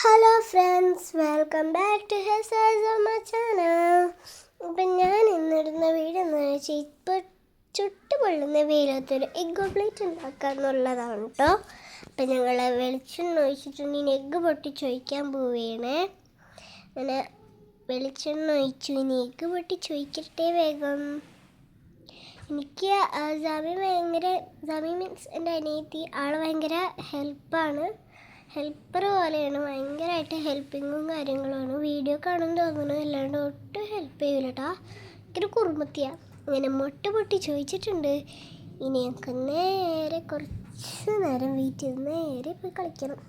Hello friends, welcome back to ഹെസമ്മ channel. അപ്പം ഞാൻ ഇന്നിടുന്ന വീഡിയോ എന്ന് വെച്ചാൽ ഇപ്പോൾ ചുട്ടുപൊള്ളുന്ന വെയിലത്തൊരു എഗ് ഓംപ്ലേറ്റ് ഉണ്ടാക്കുക എന്നുള്ളതാണ് കേട്ടോ. അപ്പം ഞങ്ങൾ വെളിച്ചെണ്ണ ഒഴിച്ചിട്ടുണ്ടെങ്കിൽ എഗ്ഗ് പൊട്ടിച്ച് ഒഴിക്കാൻ പോവുകയാണ്. അങ്ങനെ വെളിച്ചെണ്ണ ഒഴിച്ചു, ഇനി എഗ്ഗ് പൊട്ടിച്ച് ഒഴിക്കട്ടെ വേഗം. എനിക്ക് ജാമി മീൻസ് എൻ്റെ അനിയത്തി ആൾ ഭയങ്കര ഹെൽപ്പർ പോലെയാണ്, ഭയങ്കരമായിട്ട് ഹെൽപ്പിങ്ങും കാര്യങ്ങളുമാണ്. വീഡിയോ കാണുമെന്ന് തോന്നുന്നു, അല്ലാണ്ട് ഒട്ടും ഹെൽപ്പ് ചെയ്യൂല കേട്ടോ. എനിക്കൊരു കുറുമത്തിയാണ്. ഇങ്ങനെ മുട്ട പൊട്ടി ചോദിച്ചിട്ടുണ്ട്. ഇനി ഞങ്ങൾക്ക് നേരെ കുറച്ച് നേരം വെയിറ്റ് ചെയ്ത് നേരെ പോയി കളിക്കണം.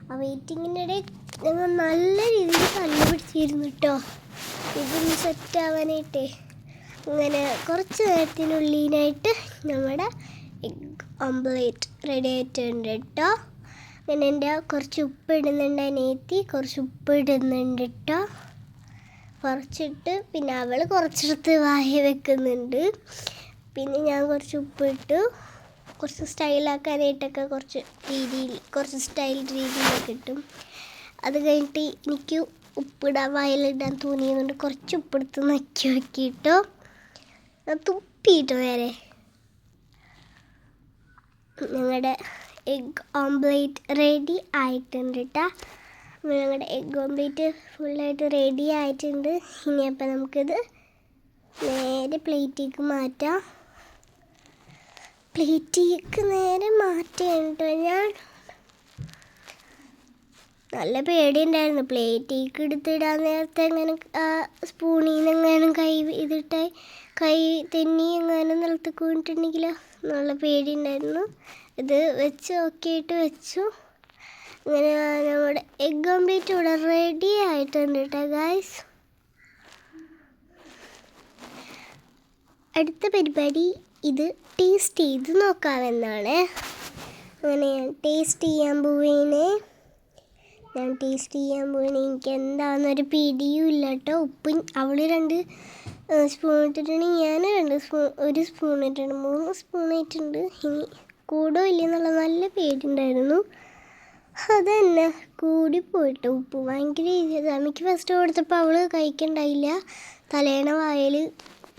ആ വെയിറ്റിങ്ങിനിടെ ഞങ്ങൾ നല്ല രീതിയിൽ കല്ല് പിടിച്ചിരുന്നു കേട്ടോ, ഇതൊന്ന് സെറ്റാവാനായിട്ടേ. അങ്ങനെ കുറച്ച് നേരത്തിനുള്ളിലായിട്ട് നമ്മുടെ എഗ് ഓംപ്ലേറ്റ് റെഡി ആയിട്ടുണ്ട് കേട്ടോ. അങ്ങനെ എൻ്റെ കുറച്ച് ഉപ്പ് ഇടുന്നുണ്ട്, അനിയത്തി കുറച്ച് ഉപ്പ് ഇടുന്നുണ്ട് കേട്ടോ. കുറച്ചിട്ട് പിന്നെ അവൾ കുറച്ചെടുത്ത് വായ വെക്കുന്നുണ്ട്. പിന്നെ ഞാൻ കുറച്ച് ഉപ്പ് ഇട്ടു, കുറച്ച് സ്റ്റൈലാക്കാനായിട്ടൊക്കെ കുറച്ച് സ്റ്റൈൽ രീതിയിലൊക്കെ ഇട്ടും. അത് കഴിഞ്ഞിട്ട് എനിക്ക് ഉപ്പിടാൻ വായിലിടാൻ തോന്നിയതുകൊണ്ട് കുറച്ച് ഉപ്പെടുത്ത് നക്കി വെക്കിട്ടോ, തുപ്പിയിട്ടു നേരെ. ഞങ്ങളുടെ എഗ് ഓംപ്ലേറ്റ് റെഡി ആയിട്ടുണ്ട് കേട്ടോ. ഞങ്ങളുടെ എഗ് ഓംപ്ലേറ്റ് ഫുള്ളായിട്ട് റെഡി ആയിട്ടുണ്ട്. ഇനിയപ്പോൾ നമുക്കിത് നേരെ പ്ലേറ്റിലേക്ക് മാറ്റാം. പ്ലേറ്റിലേക്ക് നേരെ മാറ്റിയിട്ട് ഞാൻ നല്ല പേടിയുണ്ടായിരുന്നു. പ്ലേറ്റിലേക്ക് എടുത്തിടാൻ നേരത്തെ എങ്ങനെ സ്പൂണിൽ നിന്ന് എങ്ങാനും കൈ തെന്നി എങ്ങാനും നിലത്തേക്ക് വീണിട്ടുണ്ടെങ്കിലോ നല്ല പേടിയുണ്ടായിരുന്നു. ഇത് വെച്ച് നോക്കിയിട്ട് വെച്ചു. അങ്ങനെ നമ്മുടെ എഗ് ഓംപ്ലേറ്റ് ഇവിടെ റെഡി ആയിട്ടുണ്ട് കേട്ടോ ഗായ്സ്. അടുത്ത പരിപാടി ഇത് ടേസ്റ്റ് ചെയ്ത് നോക്കാമെന്നാണ്. അങ്ങനെ ഞാൻ ടേസ്റ്റ് ചെയ്യാൻ പോവേനെ. എനിക്ക് എന്താണെന്നൊരു പിടിയും ഇല്ല കേട്ടോ. ഉപ്പ് അവൾ 2 സ്പൂൺ ഇട്ടിട്ടുണ്ടെങ്കിൽ ഞാൻ ഒരു സ്പൂൺ ഇട്ടിട്ടുണ്ട്, 3 സ്പൂൺ ഇട്ടിട്ടുണ്ട്. ഇനി കൂടോ ഇല്ലെന്നുള്ള നല്ല പേടിയുണ്ടായിരുന്നു. അതന്നെ കൂടിപ്പോയിട്ട് ഉപ്പ് ഭയങ്കര അമ്മയ്ക്ക് ഫസ്റ്റ് കൊടുത്തപ്പോൾ അവൾ കഴിക്കണ്ടായില്ല. തലേണ വായിൽ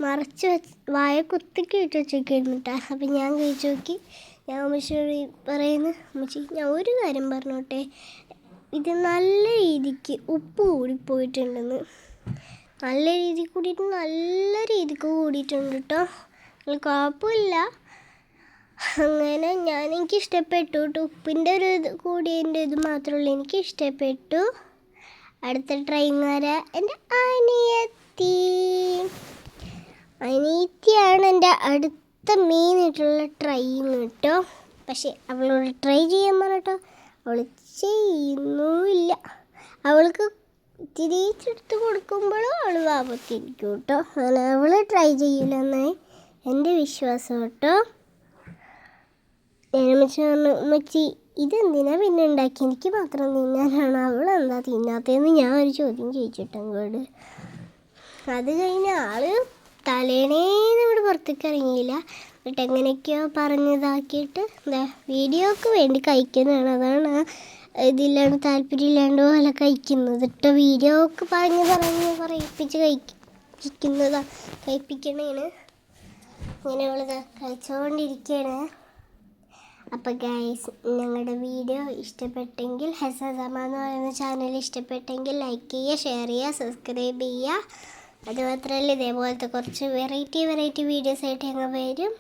മറച്ച് വായ കുത്തിക്ക് ഇട്ട് വെച്ചൊക്കെയായിരുന്നു കേട്ടോ. അപ്പം ഞാൻ കഴിച്ചു നോക്കി. ഞാൻ അമ്മച്ചിയോട് പറയുന്നു, അമ്മച്ചി ഞാൻ ഒരു കാര്യം പറഞ്ഞോട്ടെ, ഇത് നല്ല രീതിക്ക് ഉപ്പ് കൂടിപ്പോയിട്ടുണ്ടെന്ന്. നല്ല രീതിക്ക് കൂടിയിട്ടുണ്ട് കേട്ടോ. കുഴപ്പമില്ല. അങ്ങനെ എനിക്ക് ഇഷ്ടപ്പെട്ടു കേട്ടോ. ഉപ്പിൻ്റെ ഒരു കൂടിയതിൻ്റെ ഇത് മാത്രമല്ല, എനിക്ക് ഇഷ്ടപ്പെട്ടു. അടുത്ത ട്രൈങ്ങാര എൻ്റെ അനിയത്തിയാണ് എൻ്റെ അടുത്ത മെയിനായിട്ടുള്ള ട്രൈങ് കേട്ടോ. പക്ഷേ അവളോട് ട്രൈ ചെയ്യാൻ പറഞ്ഞിട്ടോ അവൾ ചെയ്യുന്നുമില്ല. അവൾക്ക് തിരിച്ചെടുത്ത് കൊടുക്കുമ്പോഴും അവൾ വാപത്തിരിക്കും കേട്ടോ. അങ്ങനെ അവൾ ട്രൈ ചെയ്യില്ലെന്നായി എൻ്റെ വിശ്വാസം കേട്ടോ. ഞാനമ്മച്ചി പറഞ്ഞു, അമ്മച്ചി ഇതെന്തിനാ പിന്നെ ഉണ്ടാക്കി, എനിക്ക് മാത്രം തിന്നാനാണ്, അവളെന്താ തിന്നാത്തതെന്ന് ഞാൻ ഒരു ചോദ്യം ചോദിച്ചിട്ടങ്ങോട്. അത് കഴിഞ്ഞ ആള് തലേണേന്ന് ഇവിടെ പുറത്തേക്ക് ഇറങ്ങിയില്ല. എന്നിട്ട് എങ്ങനെയൊക്കെയോ പറഞ്ഞതാക്കിയിട്ട് വീഡിയോക്ക് വേണ്ടി കഴിക്കുന്നതാണ്. അതാണ് ഇതില്ലാണ്ട് താല്പര്യമില്ലാണ്ട് പോലെ കഴിക്കുന്നത് കേട്ടോ. വീഡിയോക്ക് പറഞ്ഞ് പറയിപ്പിച്ച് കഴിപ്പിക്കണേന്. ഇങ്ങനെ അവൾ കഴിച്ചുകൊണ്ടിരിക്കുകയാണ്. അപ്പോൾ ഗൈസ്, ഞങ്ങളുടെ വീഡിയോ ഇഷ്ടപ്പെട്ടെങ്കിൽ ഹെസമ്മ എന്ന് പറയുന്ന ചാനൽ ഇഷ്ടപ്പെട്ടെങ്കിൽ ലൈക്ക് ചെയ്യുക, ഷെയർ ചെയ്യുക, സബ്സ്ക്രൈബ് ചെയ്യുക. അതുമാത്രമല്ല, ഇതേപോലത്തെ കുറച്ച് വെറൈറ്റി വീഡിയോസ് ആയിട്ട് ഞങ്ങൾ വരും.